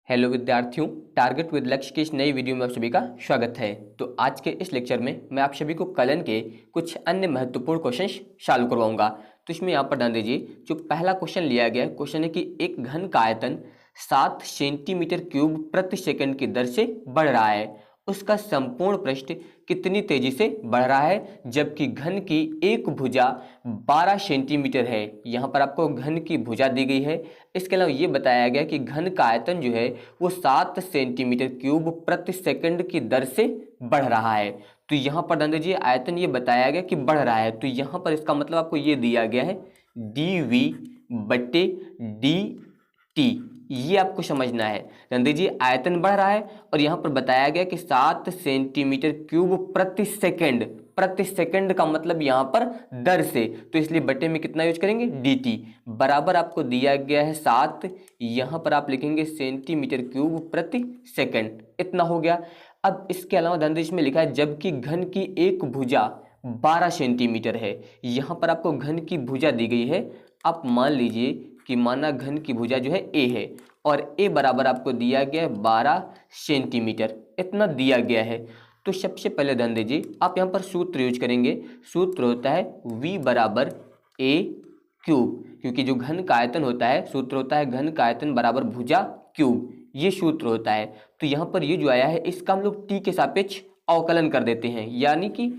Hello विद्यार्थियों, target with लक्ष्य की इस नई वीडियो में आप सभी का स्वागत है। तो आज के इस लेक्चर में मैं आप सभी को कलन के कुछ अन्य महत्वपूर्ण क्वेश्चंस सॉल्व करवाऊंगा। तो इसमें यहाँ पर ध्यान दीजिए, जो पहला क्वेश्चन लिया गया क्वेश्चन है कि एक घन का आयतन 7 सेंटीमीटर क्यूब प्रति सेकंड की दर से बढ़ रहा है, उसका संपूर्ण पृष्ठ कितनी तेजी से बढ़ रहा है, जबकि घन की एक भुजा 12 सेंटीमीटर है। यहाँ पर आपको घन की भुजा दी गई है। इसके अलावा ये बताया गया कि घन का आयतन जो है वो 7 सेंटीमीटर क्यूब प्रति सेकंड की दर से बढ़ रहा है। तो यहाँ पर ध्यान दीजिए, आयतन ये बताया गया कि बढ़ रहा है, तो यहाँ पर इसका मतलब आपको ये दिया गया है dv बट्टे dt, ये आपको समझना है। ध्यान दीजिए, आयतन बढ़ रहा है और यहाँ पर बताया गया कि 7 सेंटीमीटर क्यूब प्रति सेकंड, प्रति सेकंड का मतलब यहाँ पर दर से, तो इसलिए बटे में कितना यूज करेंगे dt, बराबर आपको दिया गया है 7, यहाँ पर आप लिखेंगे सेंटीमीटर क्यूब प्रति सेकंड, इतना हो गया। अब इसके अलावा ध्यान दीजिए, इसमें लिखा है जबकि घन की एक भुजा 12 सेंटीमीटर है। यहाँ पर आपको घन की भुजा दी गई है। आप मान लीजिए कि माना घन की भुजा जो है a है और a बराबर आपको दिया गया है 12 सेंटीमीटर, इतना दिया गया है। तो सबसे पहले ध्यान दीजिए, आप यहाँ पर सूत्र यूज करेंगे। सूत्र होता है v बराबर a क्यूब, क्योंकि जो घन का आयतन होता है सूत्र होता है घन का आयतन बराबर भुजा क्यूब, ये सूत्र होता है। तो यहाँ पर ये जो आया है इसका हम लोग t के सापेक्ष अवकलन कर देते हैं, यानी कि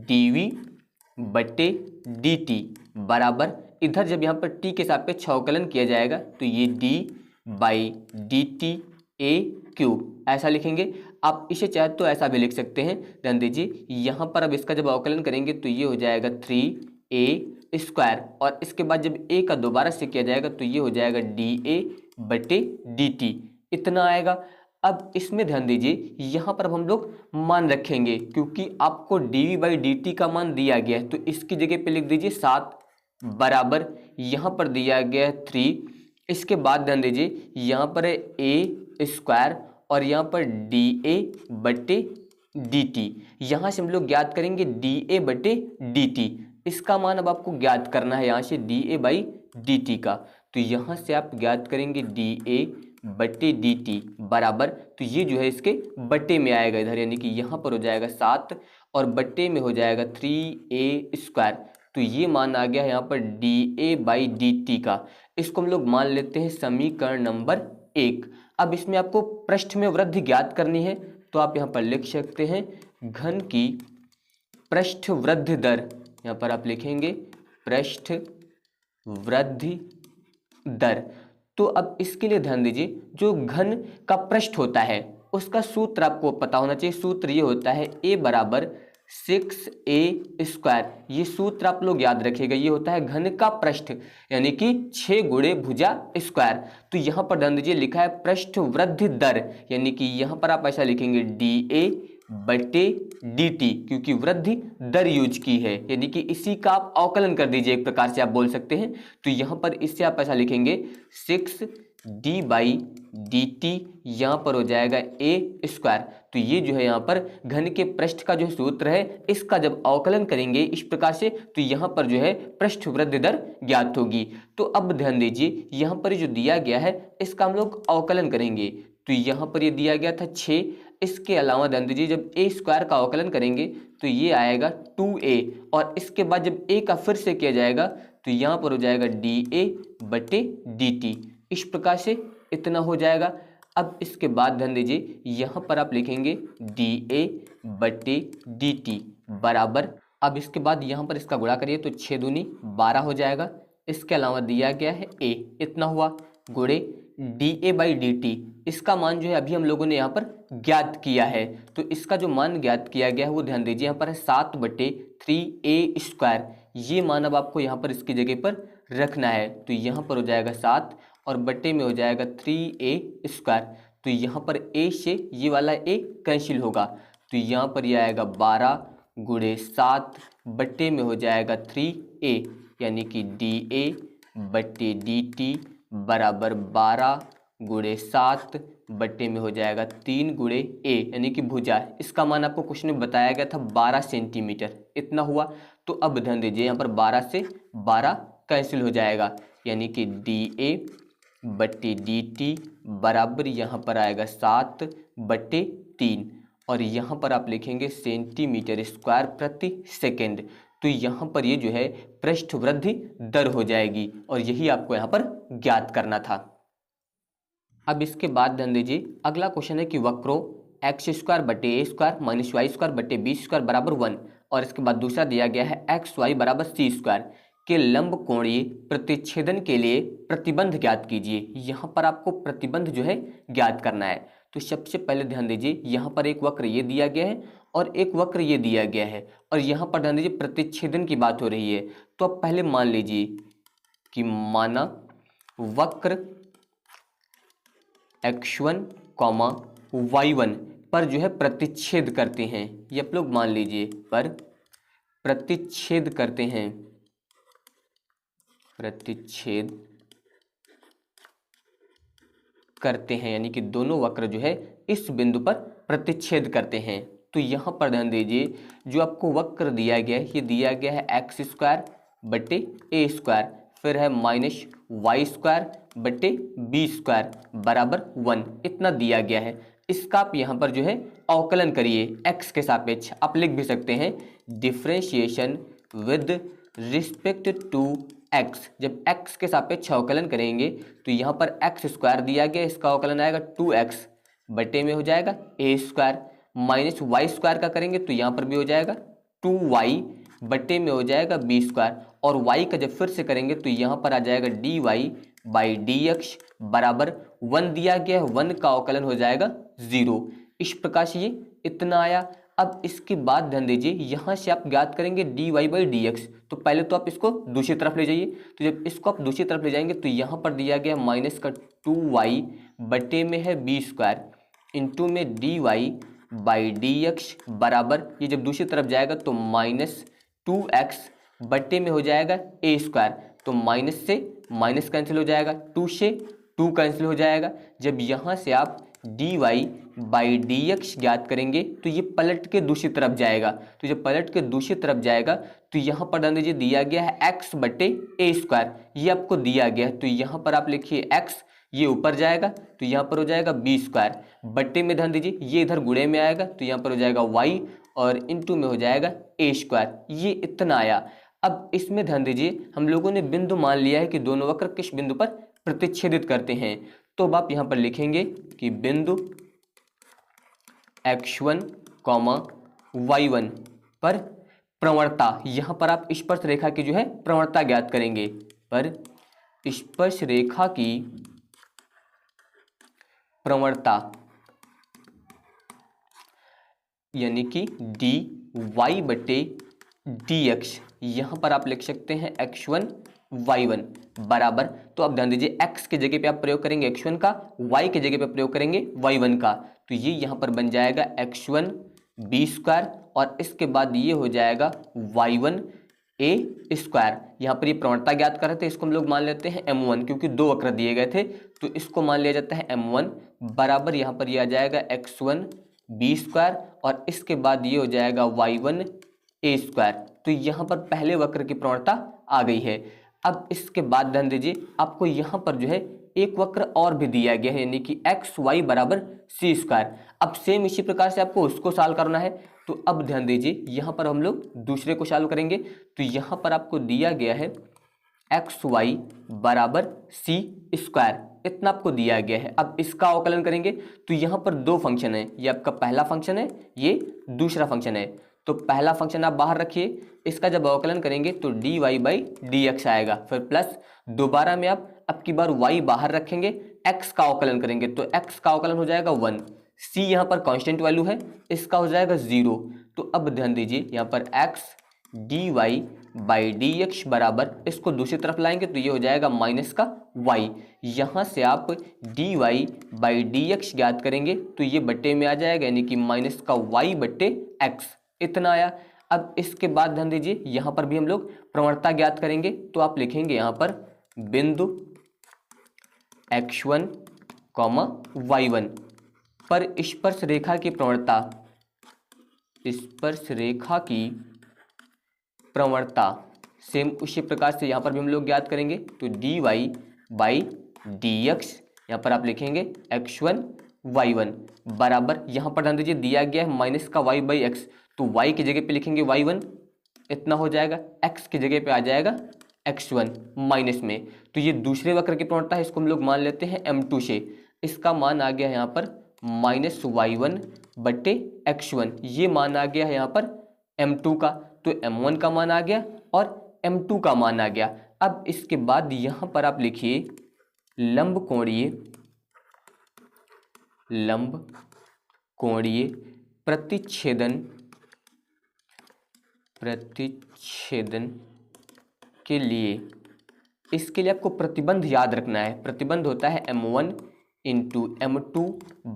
dv बट्टे dt बराबर, इधर जब यहाँ पर t के सापेक्ष अवकलन किया जाएगा तो ये d by dt a cube ऐसा लिखेंगे। आप इसे चाहे तो ऐसा भी लिख सकते हैं। ध्यान दीजिए, यहाँ पर अब इसका जब अवकलन करेंगे तो ये हो जाएगा 3a स्क्वायर, और इसके बाद जब a का दोबारा से किया जाएगा तो ये हो जाएगा dA बटे dt, इतना आएगा। अब इसमें ध्यान दीजिए, यहाँ पर अब हम लोग मान रखेंगे, क्योंकि आपको dv बाई dt का मान दिया गया है, तो इसकी जगह पे लिख दीजिए 7 बराबर, यहाँ पर दिया गया है 3। इसके बाद ध्यान दीजिए, यहाँ पर है a स्क्वायर और यहाँ पर dA बटे dt, यहाँ से हम लोग ज्ञात करेंगे dA बटे dt। इसका मान अब आपको ज्ञात करना है यहाँ से dA बाई dt का, तो यहाँ से आप ज्ञात करेंगे dA बट्टे dt बराबर, तो ये जो है इसके बट्टे में आएगा इधर, यानी कि यहाँ पर हो जाएगा 7 और बट्टे में हो जाएगा 3a स्क्वायर, तो ये मान आ गया यहाँ पर dA बाई dt का। इसको हम लोग मान लेते हैं समीकरण नंबर 1। अब इसमें आपको पृष्ठ में वृद्धि ज्ञात करनी है, तो आप यहाँ पर लिख सकते हैं घन की पृष्ठ वृद्धि दर, यहाँ पर आप लिखेंगे पृष्ठ वृद्धि दर। तो अब इसके लिए ध्यान दीजिए, जो घन का पृष्ठ होता है उसका सूत्र आपको पता होना चाहिए। सूत्र ये होता है a बराबर 6a स्क्वायर, ये सूत्र आप लोग याद रखिएगा। ये होता है घन का पृष्ठ, यानी कि 6 गुणे भुजा स्क्वायर। तो यहाँ पर ध्यान दीजिए, लिखा है पृष्ठ वृद्धि दर, यानी कि यहाँ पर आप ऐसा लिखेंगे dA बटे dt, क्योंकि वृद्धि दर यूज की है, यानी कि इसी का आप अवकलन कर दीजिए, एक प्रकार से आप बोल सकते हैं। तो यहाँ पर इससे आप ऐसा लिखेंगे 6d बाई dt, यहाँ पर हो जाएगा a स्क्वायर। तो ये जो है यहाँ पर घन के पृष्ठ का जो सूत्र है, इसका जब अवकलन करेंगे इस प्रकार से, तो यहाँ पर जो है पृष्ठ वृद्धि दर ज्ञात होगी। तो अब ध्यान दीजिए, यहाँ पर जो दिया गया है इसका हम लोग अवकलन करेंगे, तो यहाँ पर ये दिया गया था 6। इसके अलावा ध्यान दीजिए, जब a स्क्वायर का अवकलन करेंगे तो ये आएगा 2a, और इसके बाद जब a का फिर से किया जाएगा तो यहाँ पर हो जाएगा dA बटे dt, इस प्रकार से इतना हो जाएगा। अब इसके बाद ध्यान दीजिए, यहाँ पर आप लिखेंगे dA बटे dt बराबर, अब इसके बाद यहाँ पर इसका गुणा करिए तो 6 दूनी 12 हो जाएगा। इसके अलावा दिया गया है a, इतना हुआ, गुणे dA बाई dt, इसका मान जो है अभी हम लोगों ने यहाँ पर ज्ञात किया है। तो इसका जो मान ज्ञात किया गया है वो ध्यान दीजिए, यहाँ पर है 7 बटे 3a स्क्वायर, ये मान अब आपको यहाँ पर इसकी जगह पर रखना है। तो यहाँ पर हो जाएगा 7 और बटे में हो जाएगा 3a स्क्वायर, तो यहाँ पर a से ये वाला a कैंसिल होगा, तो यहाँ पर ये आएगा 12 गुणे 7 बटे में हो जाएगा 3a, यानी कि dA बटे dt बराबर 12 गुणे 7 बट्टे में हो जाएगा 3 गुणे a, यानी कि भुजा। इसका मान आपको क्वेश्चन में बताया गया था 12 सेंटीमीटर, इतना हुआ। तो अब ध्यान दीजिए, यहाँ पर 12 से 12 कैंसिल हो जाएगा, यानी कि dA बट्टे dt बराबर यहाँ पर आएगा 7/3 और यहाँ पर आप लिखेंगे सेंटीमीटर स्क्वायर प्रति सेकेंड। तो यहाँ पर ये जो है पृष्ठ वृद्धि दर हो जाएगी और यही आपको यहाँ पर ज्ञात करना था। अब इसके बाद ध्यान दीजिए अगला क्वेश्चन है कि वक्रों x² + a² - y² / b² बराबर 1 और इसके बाद दूसरा दिया गया है xy बराबर c² के लंब कोणीय प्रतिच्छेदन के लिए प्रतिबंध ज्ञात कीजिए। यहाँ पर आपको प्रतिबंध जो है ज्ञात करना है। तो सबसे पहले ध्यान दीजिए यहाँ पर एक वक्र ये दिया गया है और एक वक्र ये दिया गया है और यहाँ पर ध्यान दीजिए प्रतिच्छेदन की बात हो रही है। तो अब पहले मान लीजिए कि माना वक्र x1, y1 पर जो है प्रतिच्छेद करते हैं, ये आप लोग मान लीजिए पर प्रतिच्छेद करते हैं, प्रतिच्छेद करते हैं यानी कि दोनों वक्र जो है इस बिंदु पर प्रतिच्छेद करते हैं। तो यहाँ पर ध्यान दीजिए जो आपको वक्र दिया गया है ये दिया गया है x² / a², फिर है -y² / b² बराबर 1, इतना दिया गया है। इसका आप यहाँ पर जो है अवकलन करिए x के सापेक्ष। आप लिख भी सकते हैं differentiation with respect to x। जब x के सापेक्ष अवकलन करेंगे तो यहाँ पर x² दिया गया, इसका अवकलन आएगा 2x बटे में हो जाएगा a², -y² का करेंगे तो यहाँ पर भी हो जाएगा 2y बटे में हो जाएगा b² और y का जब फिर से करेंगे तो यहाँ पर आ जाएगा dy/dx बराबर 1 दिया गया है, 1 का अवकलन हो जाएगा 0। इस प्रकार से ये इतना आया। अब इसके बाद ध्यान दीजिए यहाँ से आप ज्ञात करेंगे dy/dx। तो पहले तो आप इसको दूसरी तरफ ले जाइए, तो जब इसको आप दूसरी तरफ ले जाएंगे तो यहाँ पर दिया गया -2y बटे में है b² इंटू में dy/dx बराबर, ये जब दूसरी तरफ जाएगा तो -2x बटे में हो जाएगा a²। तो माइनस से माइनस कैंसिल हो जाएगा, 2 से 2 कैंसिल हो जाएगा। जब यहाँ से आप dy/dx ज्ञात करेंगे तो ये पलट के दूसरी तरफ जाएगा। तो जब पलट के दूसरी तरफ जाएगा तो यहाँ पर ध्यान दीजिए दिया गया है x बटे a², ये आपको दिया गया है। तो यहाँ पर आप लिखिए x, ये ऊपर जाएगा तो यहाँ पर हो जाएगा b² बटे में ध्यान दीजिए ये इधर गुणे में आएगा तो यहाँ पर हो जाएगा y और इंटू में हो जाएगा a²। ये इतना आया। अब इसमें ध्यान दीजिए हम लोगों ने बिंदु मान लिया है कि दोनों वक्र किस बिंदु पर प्रतिच्छेदित करते हैं। तो अब आप यहाँ पर लिखेंगे कि बिंदु x1, y1 पर प्रवणता, यहाँ पर आप स्पर्श रेखा की जो है प्रवणता ज्ञात करेंगे। पर स्पर्श रेखा की प्रवणता यानी कि dy/dx, यहाँ पर आप लिख सकते हैं x1, y1 बराबर। तो अब ध्यान दीजिए x के जगह पे आप प्रयोग करेंगे x1 का, y के जगह पे प्रयोग करेंगे y1 का। तो ये यहाँ पर बन जाएगा x1 b² और इसके बाद ये हो जाएगा y1 a²। यहाँ पर ये प्रवणता ज्ञात कर रहे थे, इसको हम लोग मान लेते हैं m1 क्योंकि दो वक्र दिए गए थे तो इसको मान लिया जाता है m1 बराबर। यहाँ पर ये आ जाएगा x1 b² और इसके बाद ये हो जाएगा y1 a²। तो यहाँ पर पहले वक्र की प्रवणता आ गई है। अब इसके बाद ध्यान दीजिए आपको यहाँ पर जो है एक वक्र और भी दिया गया है यानी कि xy बराबर c²। अब सेम इसी प्रकार से आपको उसको सॉल्व करना है। तो अब ध्यान दीजिए यहाँ पर हम लोग दूसरे को सॉल्व करेंगे। तो यहाँ पर आपको दिया गया है xy बराबर c², इतना आपको दिया गया है। अब इसका अवकलन करेंगे तो यहाँ पर दो फंक्शन है, ये आपका पहला फंक्शन है, ये दूसरा फंक्शन है। तो पहला फंक्शन आप बाहर रखिए, इसका जब अवकलन करेंगे तो dy/dx आएगा, फिर प्लस दोबारा में आप अब की बार y बाहर रखेंगे, x का अवकलन करेंगे तो x का अवकलन हो जाएगा 1, c यहाँ पर कांस्टेंट वैल्यू है, इसका हो जाएगा 0। तो अब ध्यान दीजिए यहाँ पर x dy/dx बराबर, इसको दूसरी तरफ लाएंगे तो ये हो जाएगा माइनस का y। यहाँ से आप dy/dx ज्ञात करेंगे तो ये बट्टे में आ जाएगा यानी कि माइनस का y बट्टे x, इतना आया। अब इसके बाद ध्यान दीजिए यहाँ पर भी हम लोग प्रवणता ज्ञात करेंगे। तो आप लिखेंगे यहाँ पर बिंदु x1, y1 पर स्पर्श रेखा की प्रवणता, स्पर्श रेखा की प्रवणता सेम उसी प्रकार से यहाँ पर भी हम लोग ज्ञात करेंगे। तो dy/dx डी एक्स, यहाँ पर आप लिखेंगे x1 y1 बराबर, यहाँ पर ध्यान दीजिए दिया गया है माइनस का y बाई एक्स, तो y की जगह पे लिखेंगे y1, इतना हो जाएगा, x की जगह पे आ जाएगा x1 माइनस में। तो ये दूसरे वक्र की प्रवणता है, इसको हम लोग मान लेते हैं m2 से। इसका मान आ गया है यहाँ पर माइनस y1 बटे x1, ये मान आ गया है यहाँ पर m2 का, तो m1 का मान आ गया और m2 का मान आ गया। अब इसके बाद यहाँ पर आप लिखिए लंब कोणीय प्रतिच्छेदन के लिए, इसके लिए आपको प्रतिबंध याद रखना है। प्रतिबंध होता है m1 इंटू m2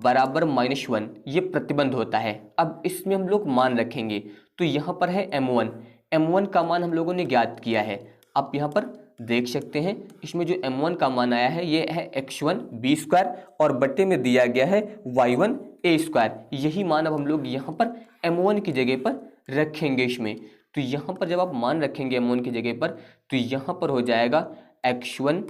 बराबर -1, ये प्रतिबंध होता है। अब इसमें हम लोग मान रखेंगे, तो यहाँ पर है m1 का मान हम लोगों ने ज्ञात किया है। आप यहाँ पर देख सकते हैं, इसमें जो m1 का मान आया है ये है x1 b स्क्वायर और बट्टे में दिया गया है y1 a स्क्वायर। यही मान अब हम लोग यहाँ पर m1 की जगह पर रखेंगे इसमें। तो यहाँ पर जब आप मान रखेंगे m1 की जगह पर, तो यहाँ पर हो जाएगा x1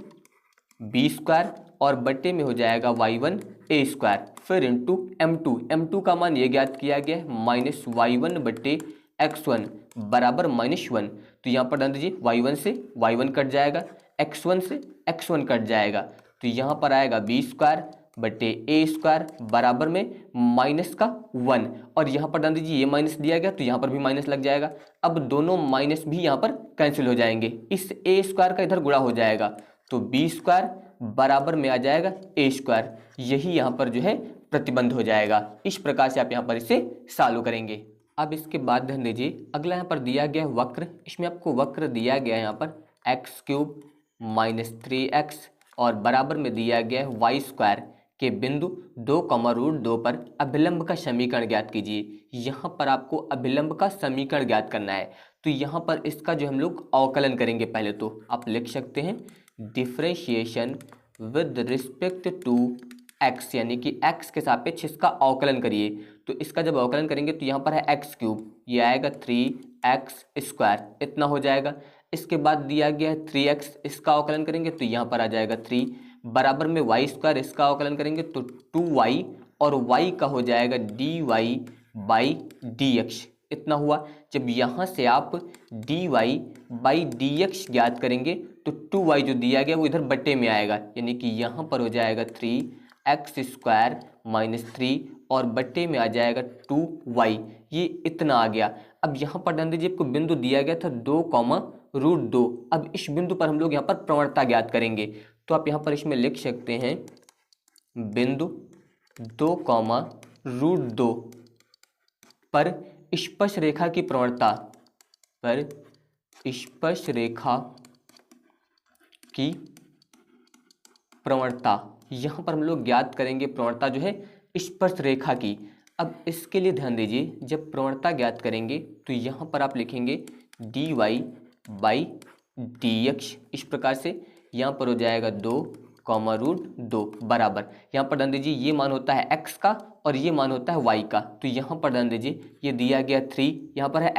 b स्क्वायर और बट्टे में हो जाएगा y1 a स्क्वायर, फिर इंटू m2 का मान ये ज्ञात किया गया है माइनस y1 बट्टे x1 बराबर -1। तो यहाँ पर ध्यान दीजिए y1 से y1 कट जाएगा, x1 से x1 कट जाएगा, तो यहाँ पर आएगा b स्क्वायर बटे a स्क्वायर बराबर में माइनस का 1, और यहाँ पर ध्यान दीजिए ये माइनस दिया गया तो यहाँ पर भी माइनस लग जाएगा। अब दोनों माइनस भी यहाँ पर कैंसिल हो जाएंगे, इस a स्क्वायर का इधर गुणा हो जाएगा, तो b स्क्वायर बराबर में आ जाएगा a स्क्वायर। यही यहाँ पर जो है प्रतिबंध हो जाएगा। इस प्रकार से आप यहाँ पर इसे सॉल्व करेंगे। अब इसके बाद ध्यान दीजिए अगला यहाँ पर दिया गया है वक्र, इसमें आपको वक्र दिया गया है यहाँ पर x³ माइनस 3x और बराबर में दिया गया है y स्क्वायर के बिंदु 2,√2 पर अभिलंब का समीकरण ज्ञात कीजिए। यहाँ पर आपको अभिलंब का समीकरण ज्ञात करना है, तो यहाँ पर इसका जो हम लोग अवकलन करेंगे, पहले तो आप लिख सकते हैं differentiation with respect to x, यानी कि x के सापेक्ष इसका अवकलन करिए। तो इसका जब अवकलन करेंगे तो यहाँ पर है x³, ये आएगा 3x स्क्वायर, इतना हो जाएगा। इसके बाद दिया गया है 3x, इसका अवकलन करेंगे तो यहाँ पर आ जाएगा 3 बराबर में y स्क्वायर, इसका अवकलन करेंगे तो 2y और y का हो जाएगा dy बाई dx, इतना हुआ। जब यहाँ से आप dy बाई dx ज्ञात करेंगे तो 2y जो दिया गया वो इधर बट्टे में आएगा, यानी कि यहाँ पर हो जाएगा 3x स्क्वायर माइनस 3 और बट्टे में आ जाएगा 2y, ये इतना आ गया। अब यहाँ पर ध्यान दीजिए आपको बिंदु दिया गया था 2,√2। अब इस बिंदु पर हम लोग यहाँ पर प्रवणता ज्ञात करेंगे, तो आप यहाँ पर इसमें लिख सकते हैं बिंदु 2,√2 पर स्पर्श रेखा की प्रवणता, पर स्पर्श रेखा की प्रवणता, यहाँ पर हम लोग ज्ञात करेंगे प्रवणता जो है स्पर्श रेखा की। अब इसके लिए ध्यान दीजिए जब प्रवणता ज्ञात करेंगे तो यहाँ पर आप लिखेंगे dy बाई dx, इस प्रकार से यहाँ पर हो जाएगा 2,√2 बराबर, यहाँ पर ध्यान दीजिए ये मान होता है x का और ये मान होता है y का। तो यहाँ पर ध्यान दीजिए ये दिया गया 3, यहाँ पर है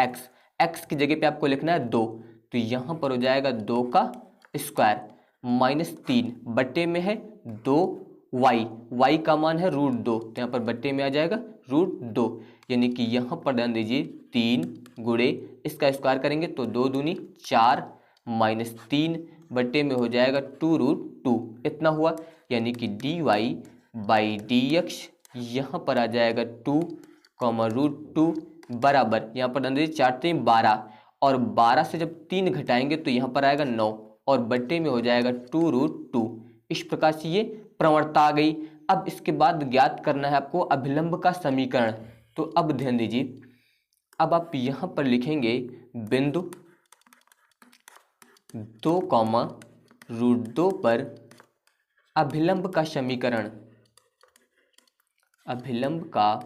x की जगह पे आपको लिखना है 2, तो यहाँ पर हो जाएगा 2 का स्क्वायर माइनस 3 बट्टे में है 2y का मान है √2, तो यहाँ पर बट्टे में आ जाएगा √2, यानी कि यहाँ पर ध्यान दीजिए 3 गुणे इसका स्क्वायर करेंगे तो 2 दूनी 4 माइनस 3 बट्टे में हो जाएगा 2√2, इतना हुआ। यानी कि dy बाई dx यहाँ पर आ जाएगा 2,√2 बराबर, यहाँ पर ध्यान दीजिए 4 3 12 और 12 से जब 3 घटाएंगे तो यहाँ पर आएगा 9 और बट्टे में हो जाएगा 2√2। इस प्रकार से ये प्रवणता आ गई। अब इसके बाद ज्ञात करना है आपको अभिलंब का समीकरण। तो अब ध्यान दीजिए, अब आप यहाँ पर लिखेंगे बिंदु 2,√2 पर अभिलंब का समीकरण, अभिलंब का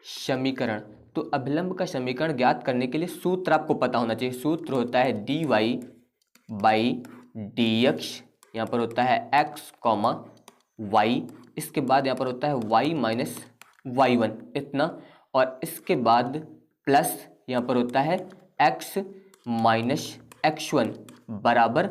समीकरण। तो अभिलंब का समीकरण ज्ञात करने के लिए सूत्र आपको पता होना चाहिए। सूत्र होता है dy बाई dx, यहाँ पर होता है x, y, इसके बाद यहाँ पर होता है y माइनस y1, इतना, और इसके बाद प्लस यहाँ पर होता है x माइनस x1 बराबर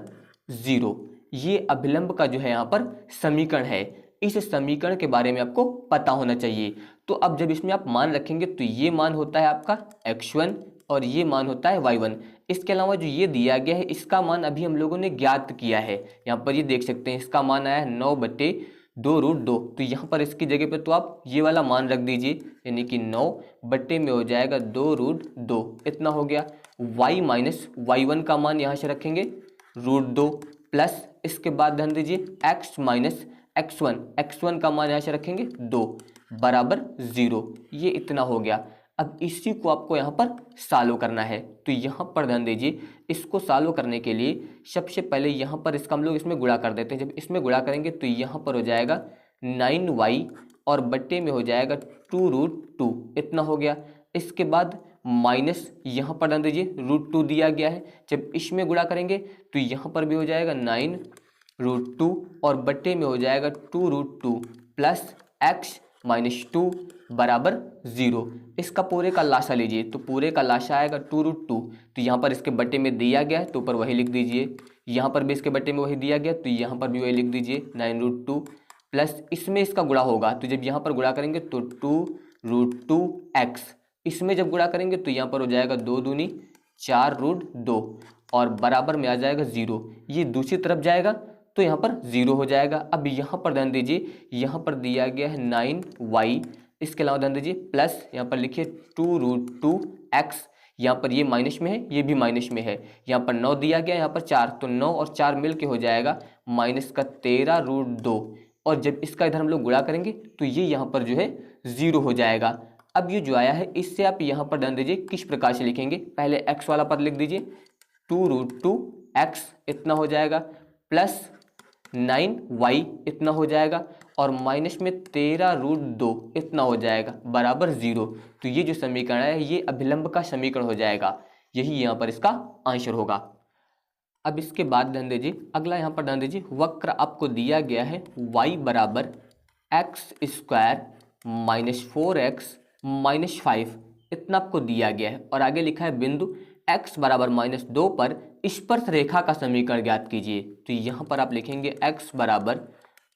0, ये अभिलंब का जो है यहाँ पर समीकरण है। इस समीकरण के बारे में आपको पता होना चाहिए। तो अब जब इसमें आप मान रखेंगे तो ये मान होता है आपका x1 और ये मान होता है y1। इसके अलावा जो ये दिया गया है इसका मान अभी हम लोगों ने ज्ञात किया है। यहाँ पर ये देख सकते हैं इसका मान आया है 9/2√2। तो यहाँ पर इसकी जगह पे तो आप ये वाला मान रख दीजिए, यानी कि 9 में हो जाएगा 2√2, इतना हो गया। y माइनस y1 का मान यहाँ से रखेंगे √2 प्लस इसके बाद ध्यान दीजिए x माइनस x1 का मान यहाँ से रखेंगे 2 बराबर 0। ये इतना हो गया। अब इसी को आपको यहाँ पर सॉल्व करना है। तो यहाँ पर ध्यान दीजिए, इसको सॉल्व करने के लिए सबसे पहले यहाँ पर इसका हम लोग इसमें गुणा कर देते हैं। जब इसमें गुणा करेंगे तो यहाँ पर हो जाएगा 9y और बट्टे में हो जाएगा 2√2, इतना हो गया। इसके बाद माइनस यहाँ पर ध्यान दीजिए √2 दिया गया है, जब इसमें गुणा करेंगे तो यहाँ पर भी हो जाएगा 9√2 और बट्टे में हो जाएगा 2√2 प्लस x माइनस 2 बराबर 0। इसका पूरे का लाशा लीजिए तो पूरे का लाशा आएगा 2√2। तो यहाँ पर इसके बट्टे में दिया गया है तो ऊपर वही लिख दीजिए, यहाँ पर भी इसके बट्टे में वही दिया गया तो यहाँ पर भी वही लिख दीजिए 9√2 प्लस इसमें इसका गुणा होगा। तो जब यहाँ पर गुणा करेंगे तो 2√2x, इसमें जब गुणा करेंगे तो यहाँ पर हो जाएगा 2 दूनी 4√2 और बराबर में आ जाएगा 0। ये दूसरी तरफ जाएगा तो यहाँ पर 0 हो जाएगा। अब यहाँ पर ध्यान दीजिए, यहाँ पर दिया गया है 9y, इसके अलावा ध्यान दीजिए प्लस यहाँ पर लिखिए 2√2x, यहाँ पर ये माइनस में है ये भी माइनस में है। यहाँ पर 9 दिया गया, यहाँ पर 4, तो 9 और 4 मिल के हो जाएगा माइनस का 13√2 और जब इसका इधर हम लोग गुणा करेंगे तो ये यहाँ पर जो है 0 हो जाएगा। अब ये जो आया है इससे आप यहाँ पर ध्यान दीजिए किस प्रकार से लिखेंगे, पहले x वाला पद लिख दीजिए 2√2x, इतना हो जाएगा प्लस 9y, इतना हो जाएगा और माइनस में 13√2, इतना हो जाएगा बराबर 0। तो ये जो समीकरण है ये अभिलंब का समीकरण हो जाएगा, यही यहाँ पर इसका आंसर होगा। अब इसके बाद ध्यान दीजिए अगला यहाँ पर ध्यान दीजिए, वक्र आपको दिया गया है y बराबर x² माइनस 4x माइनस 5, इतना आपको दिया गया है और आगे लिखा है बिंदु x बराबर -2 पर स्पर्श रेखा का समीकरण ज्ञात कीजिए। तो यहाँ पर आप लिखेंगे x बराबर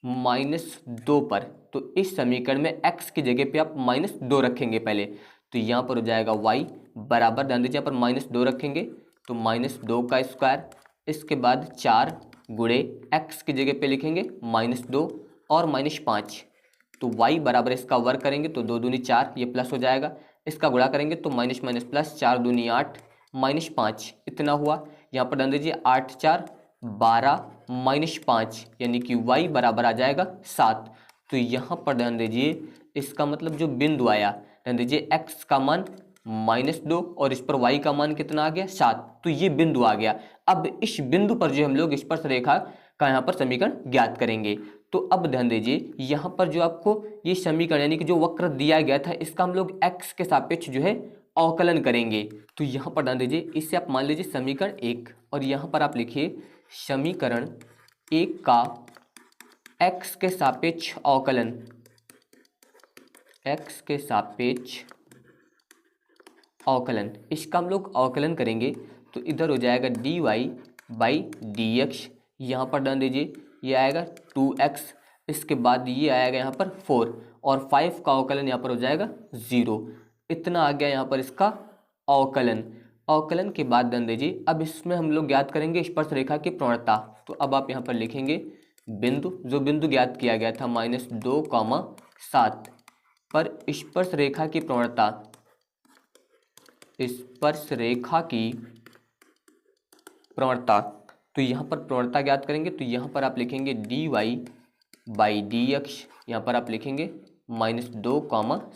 -2 पर, तो इस समीकरण में x की जगह पे आप -2 रखेंगे पहले। तो यहाँ पर हो जाएगा y बराबर, ध्यान दीजिए यहाँ पर -2 रखेंगे तो -2 का स्क्वायर, इसके बाद 4 गुणे x की जगह पे लिखेंगे -2 और -5, तो y बराबर इसका वर्ग करेंगे तो 2 दूनी 4, ये प्लस हो जाएगा। इसका गुणा करेंगे तो माइनस माइनस प्लस, 4 दूनी 8 -5, इतना हुआ। यहाँ पर ध्यान दीजिए 8 4 12 -5, यानी कि y बराबर आ जाएगा 7। तो यहाँ पर ध्यान दीजिए इसका मतलब जो बिंदु आया, ध्यान दीजिए x का मान -2 और इस पर y का मान कितना आ गया 7, तो ये बिंदु आ गया। अब इस बिंदु पर जो हम लोग स्पर्श रेखा का यहाँ पर समीकरण ज्ञात करेंगे। तो अब ध्यान दीजिए यहाँ पर जो आपको ये समीकरण यानी कि जो वक्र दिया गया था इसका हम लोग x के सापेक्ष जो है अवकलन करेंगे। तो यहाँ पर ध्यान दीजिए इससे आप मान लीजिए समीकरण 1 और यहाँ पर आप लिखिए समीकरण 1 का x के सापेक्ष अवकलन, x के सापेक्ष अवकलन, इसका हम लोग अवकलन करेंगे तो इधर हो जाएगा dy/dx, यहाँ पर ध्यान दीजिए ये आएगा 2x, इसके बाद ये आएगा यहाँ पर 4 और 5 का अवकलन यहाँ पर हो जाएगा 0, इतना आ गया यहाँ पर इसका अवकलन। अवकलन के बाद ध्यान दीजिए अब इसमें हम लोग ज्ञात करेंगे स्पर्श रेखा की प्रवणता। तो अब आप यहाँ पर लिखेंगे बिंदु, जो बिंदु ज्ञात किया गया था -2, 7 पर स्पर्श रेखा की प्रवणता, स्पर्श रेखा की प्रवणता। तो यहाँ पर प्रवणता ज्ञात करेंगे तो यहाँ पर आप लिखेंगे dy/dx, यहाँ पर आप लिखेंगे -2,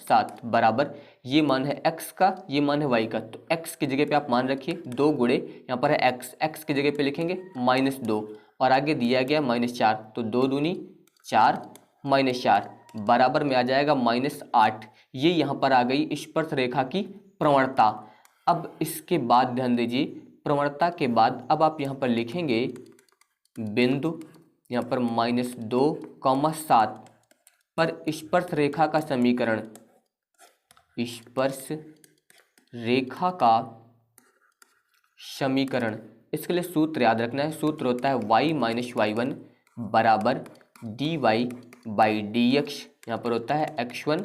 7 बराबर, ये मान है x का, ये मान है y का। तो x की जगह पे आप मान रखिए 2 गुणे यहाँ पर है x की जगह पे लिखेंगे -2 और आगे दिया गया -4, तो 2 दूनी 4 -4 बराबर में आ जाएगा -8। ये यहाँ पर आ गई स्पर्श रेखा की प्रवणता। अब इसके बाद ध्यान दीजिए प्रवणता के बाद अब आप यहाँ पर लिखेंगे बिंदु, यहाँ पर -2, 7 पर स्पर्श रेखा का समीकरण, स्पर्श रेखा का समीकरण, इसके लिए सूत्र याद रखना है, सूत्र होता है y माइनस y1 बराबर dy बाई डी एक्स, यहाँ पर होता है x1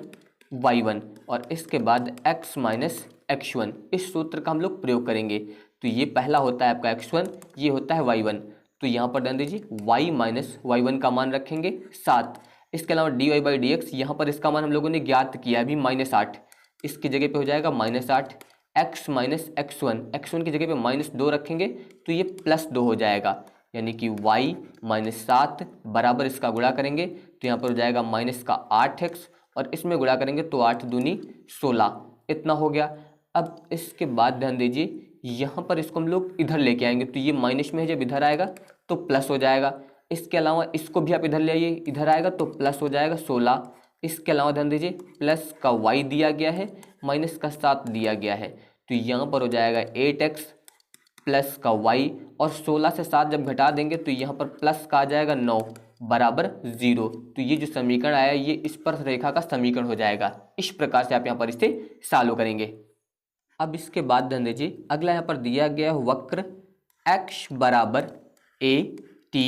y1 और इसके बाद x माइनस x1, इस सूत्र का हम लोग प्रयोग करेंगे। तो ये पहला होता है आपका x1, ये होता है y1, तो यहाँ पर ध्यान दीजिए y माइनस y1 का मान रखेंगे 7। इसके अलावा dy बाई डी एक्स, यहाँ पर इसका मान हम लोगों ने ज्ञात किया अभी -8, इसकी जगह पे हो जाएगा -8, x माइनस x1 की जगह पे -2 रखेंगे तो ये +2 हो जाएगा, यानी कि y माइनस 7 बराबर इसका गुणा करेंगे तो यहाँ पर हो जाएगा माइनस का 8x और इसमें गुणा करेंगे तो 8 दूनी 16, इतना हो गया। अब इसके बाद ध्यान दीजिए यहाँ पर इसको हम लोग इधर लेके आएंगे तो ये माइनस में है, जब इधर आएगा तो प्लस हो जाएगा। इसके अलावा इसको भी आप इधर ले आइए, इधर आएगा तो प्लस हो जाएगा 16। इसके अलावा ध्यान दीजिए प्लस का y दिया गया है, माइनस का 7 दिया गया है, तो यहाँ पर हो जाएगा 8x प्लस का y और 16 से 7 जब घटा देंगे तो यहाँ पर प्लस का आ जाएगा 9 बराबर 0। तो ये जो समीकरण आया ये स्पर्श रेखा का समीकरण हो जाएगा। इस प्रकार से आप यहाँ पर इसे सॉल्व करेंगे। अब इसके बाद ध्यान दीजिए अगला यहाँ पर दिया गया वक्र x बराबर a t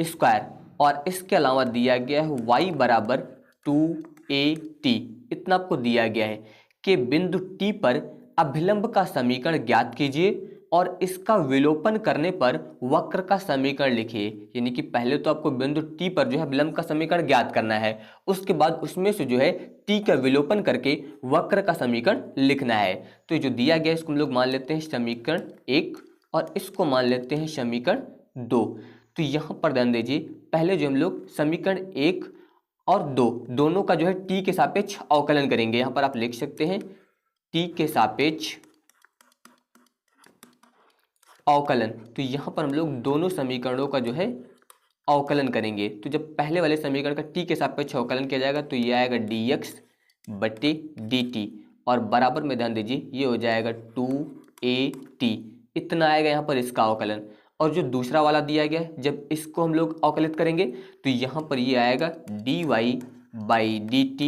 स्क्वायर और इसके अलावा दिया गया है y बराबर 2at, इतना आपको दिया गया है कि बिंदु t पर अभिलंब का समीकरण ज्ञात कीजिए और इसका विलोपन करने पर वक्र का समीकरण लिखिए। यानी कि पहले तो आपको बिंदु t पर जो है अभिलंब का समीकरण ज्ञात करना है, उसके बाद उसमें से जो है t का विलोपन करके वक्र का समीकरण लिखना है। तो ये जो दिया गया है इसको हम लोग मान लेते हैं समीकरण 1 और इसको मान लेते हैं समीकरण 2। तो यहाँ पर ध्यान दीजिए पहले जो हम लोग समीकरण 1 और 2 दोनों का जो है t के सापेक्ष अवकलन करेंगे। यहाँ पर आप लिख सकते हैं t के सापेक्ष अवकलन। तो यहाँ पर हम लोग दोनों समीकरणों का जो है अवकलन करेंगे। तो जब पहले वाले समीकरण का t के सापेक्ष अवकलन किया जाएगा तो ये आएगा dx बटे dt और बराबर में ध्यान दीजिए ये हो जाएगा 2at, इतना आएगा यहाँ पर इसका अवकलन। और जो दूसरा वाला दिया गया है जब इसको हम लोग अवकलित करेंगे तो यहाँ पर ये आएगा dy बाई dt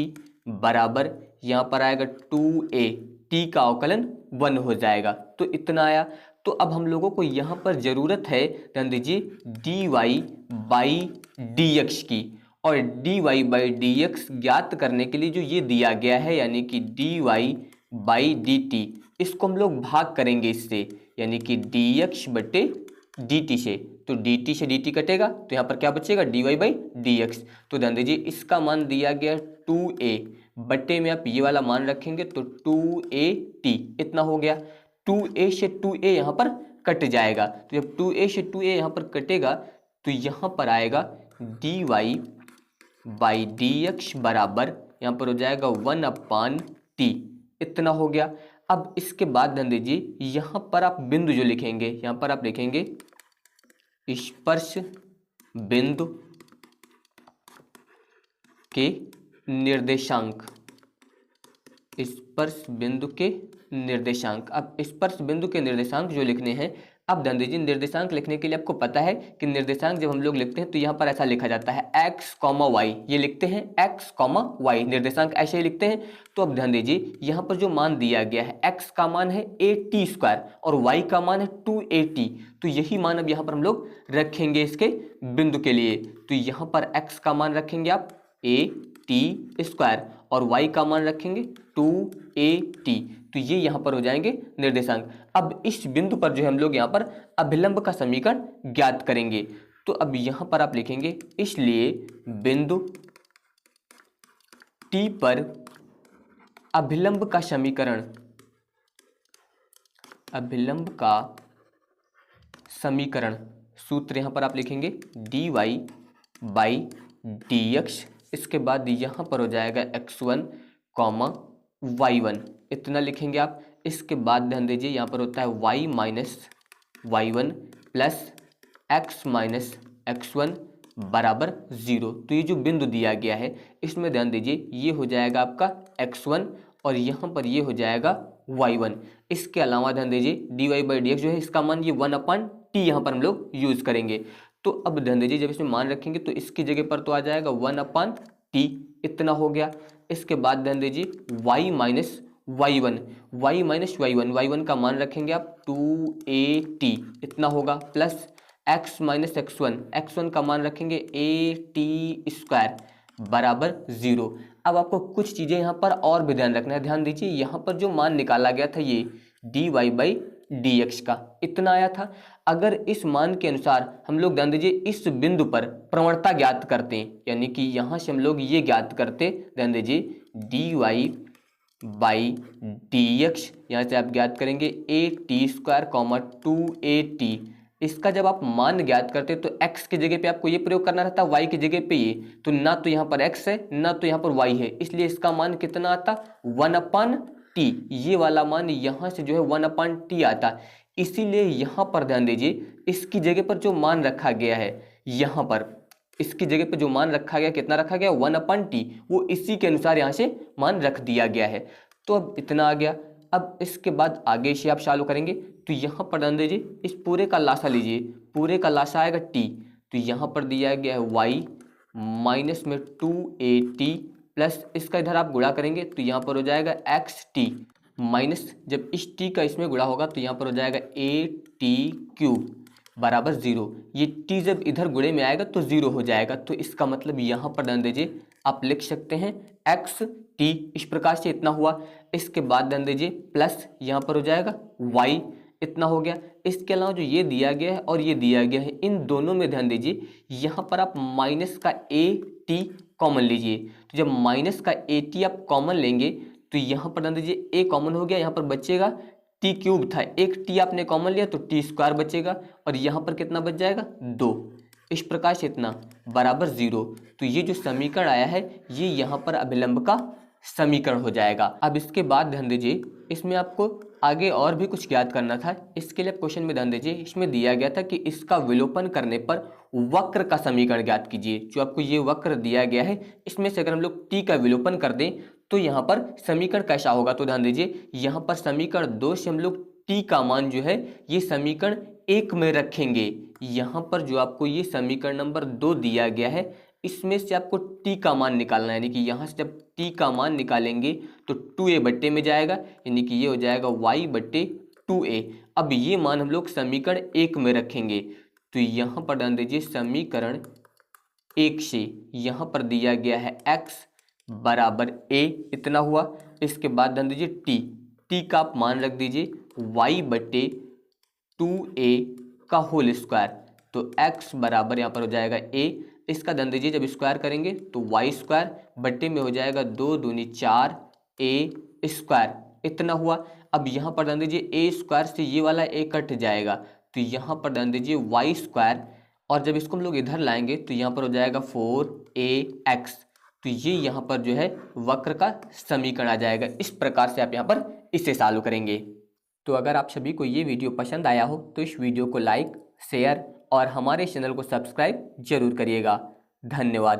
बराबर यहाँ पर आएगा 2a, t का अवकलन 1 हो जाएगा, तो इतना आया। तो अब हम लोगों को यहाँ पर ज़रूरत है ध्यान दीजिए dy बाई dx की, और dy बाई dx ज्ञात करने के लिए जो ये दिया गया है यानी कि dy बाई dt, इसको हम लोग भाग करेंगे इससे, यानी कि dx बटे dt से। तो dt से dt कटेगा तो यहाँ पर क्या बचेगा dy बाई dx। तो ध्यान दीजिए इसका मान दिया गया 2a, बटे में आप ये वाला मान रखेंगे तो 2at, इतना हो गया। 2a से 2a यहाँ पर कट जाएगा, तो जब 2a से 2a यहाँ पर कटेगा तो यहाँ पर आएगा dy बाई dx बराबर यहाँ पर हो जाएगा 1/t, इतना हो गया। अब इसके बाद ध्यान दीजिए यहाँ पर आप बिंदु जो लिखेंगे, यहाँ पर आप लिखेंगे स्पर्श बिंदु के निर्देशांक, स्पर्श बिंदु के निर्देशांक। अब स्पर्श बिंदु के निर्देशांक जो लिखने हैं, अब ध्यान दीजिए निर्देशांक लिखने के लिए आपको पता है कि निर्देशांक जब हम लोग लिखते हैं तो यहाँ पर ऐसा लिखा जाता है x, y, ये लिखते हैं x, y, निर्देशांक ऐसे ही लिखते हैं। तो अब ध्यान दीजिए यहाँ पर जो मान दिया गया है x का मान है at स्क्वायर और y का मान है 2at, तो यही मान अब यहाँ पर हम लोग रखेंगे इसके बिंदु के लिए। तो यहाँ पर x का मान रखेंगे आप at स्क्वायर और y का मान रखेंगे 2at, तो ये यहाँ पर हो जाएंगे निर्देशांक। अब इस बिंदु पर जो है हम लोग यहाँ पर अभिलंब का समीकरण ज्ञात करेंगे। तो अब यहाँ पर आप लिखेंगे इसलिए बिंदु T पर अभिलंब का समीकरण, अभिलंब का समीकरण, सूत्र यहाँ पर आप लिखेंगे dy बाई dx, इसके बाद यहाँ पर हो जाएगा x1, y1, इतना लिखेंगे आप। इसके बाद ध्यान दीजिए यहाँ पर होता है y minus y1 plus x minus x1 बराबर 0। तो ये जो बिंदु दिया गया है इसमें ध्यान दीजिए ये हो जाएगा आपका x1 और यहाँ पर ये हो जाएगा y1। इसके अलावा ध्यान दीजिए dy बाई dx जो है इसका मान ये 1/t यहाँ पर हम लोग यूज़ करेंगे। तो अब ध्यान दीजिए जब इसमें मान रखेंगे तो इसकी जगह पर तो आ जाएगा 1/t, इतना हो गया। इसके बाद ध्यान दीजिए y minus y1, y minus y1, y1 का मान रखेंगे आप 2at इतना होगा, plus x minus x1, x1 का मान रखेंगे at² बराबर 0। अब आपको कुछ चीज़ें यहाँ पर और भी ध्यान रखना है। ध्यान दीजिए, यहाँ पर जो मान निकाला गया था ये dy/dx का इतना आया था। अगर इस मान के अनुसार हम लोग, ध्यान दीजिए, इस बिंदु पर प्रवणता ज्ञात करते हैं, यानी कि यहाँ से हम लोग ये ज्ञात करते, ध्यान दीजिए, dy/dx, यहाँ से आप ज्ञात करेंगे at², 2at। इसका जब आप मान ज्ञात करते तो x की जगह पे आपको ये प्रयोग करना रहता, y की जगह पे ये, तो ना तो यहाँ पर x है ना तो यहाँ पर y है, इसलिए इसका मान कितना आता, 1/t। ये वाला मान यहाँ से जो है 1/t आता। इसीलिए यहाँ पर ध्यान दीजिए, इसकी जगह पर जो मान रखा गया है, यहाँ पर इसकी जगह पर जो मान रखा गया, कितना रखा गया, 1/t, वो इसी के अनुसार यहाँ से मान रख दिया गया है। तो अब इतना आ गया। अब इसके बाद आगे से आप चालू करेंगे तो यहाँ पर ध्यान दीजिए, इस पूरे का लासा लीजिए, पूरे का लासा आएगा t, तो यहाँ पर दिया गया है y माइनस में 2at, प्लस इसका इधर आप गुणा करेंगे तो यहाँ पर हो जाएगा xt, माइनस जब इस t का इसमें गुणा होगा तो यहाँ पर हो जाएगा at³ बराबर 0। ये t जब इधर गुणे में आएगा तो 0 हो जाएगा, तो इसका मतलब यहाँ पर ध्यान दीजिए आप लिख सकते हैं xt, इस प्रकार से इतना हुआ। इसके बाद ध्यान दीजिए प्लस यहाँ पर हो जाएगा y, इतना हो गया। इसके अलावा जो ये दिया गया है और ये दिया गया है, इन दोनों में ध्यान दीजिए, यहाँ पर आप माइनस का at कॉमन लीजिए, तो जब माइनस का at आप कॉमन लेंगे तो यहाँ पर ध्यान दीजिए a कॉमन हो गया, यहाँ पर बचेगा t³ था, एक t आपने कॉमन लिया तो t² बचेगा, और यहाँ पर कितना बच जाएगा, 2। इस प्रकार से इतना बराबर 0। तो ये जो समीकरण आया है ये यहाँ पर अभिलंब का समीकरण हो जाएगा। अब इसके बाद ध्यान दीजिए, इसमें आपको आगे और भी कुछ ज्ञात करना था। इसके लिए क्वेश्चन में ध्यान दीजिए, इसमें दिया गया था कि इसका विलोपन करने पर वक्र का समीकरण ज्ञात कीजिए। जो आपको ये वक्र दिया गया है, इसमें से अगर हम लोग t का विलोपन कर दें तो यहाँ पर समीकरण कैसा होगा, तो ध्यान दीजिए, यहाँ पर समीकरण 2 से हम लोग t का मान जो है ये समीकरण 1 में रखेंगे। यहाँ पर जो आपको ये समीकरण नंबर 2 दिया गया है, इसमें से आपको t का मान निकालना है, यानी कि यहाँ से जब t का मान निकालेंगे तो 2a बट्टे में जाएगा, यानी कि ये हो जाएगा y/2a। अब ये मान हम लोग समीकरण 1 में रखेंगे, तो यहाँ पर ध्यान दीजिए, समीकरण 1 से यहाँ पर दिया गया है x बराबर a, इतना हुआ। इसके बाद ध्यान दीजिए t का आप मान रख दीजिए y/2a का होल स्क्वायर, तो x बराबर यहाँ पर हो जाएगा a। इसका ध्यान दीजिए, जब स्क्वायर करेंगे तो y² बट्टे में हो जाएगा 2 दूनी 4 a², इतना हुआ। अब यहाँ पर ध्यान दीजिए a² से ये वाला a कट जाएगा, तो यहाँ पर ध्यान दीजिए y², और जब इसको हम लोग इधर लाएंगे तो यहाँ पर हो जाएगा 4ax। तो ये यहाँ पर जो है वक्र का समीकरण आ जाएगा। इस प्रकार से आप यहाँ पर इसे सॉल्व करेंगे। तो अगर आप सभी को ये वीडियो पसंद आया हो तो इस वीडियो को लाइक, शेयर और हमारे चैनल को सब्सक्राइब जरूर करिएगा। धन्यवाद।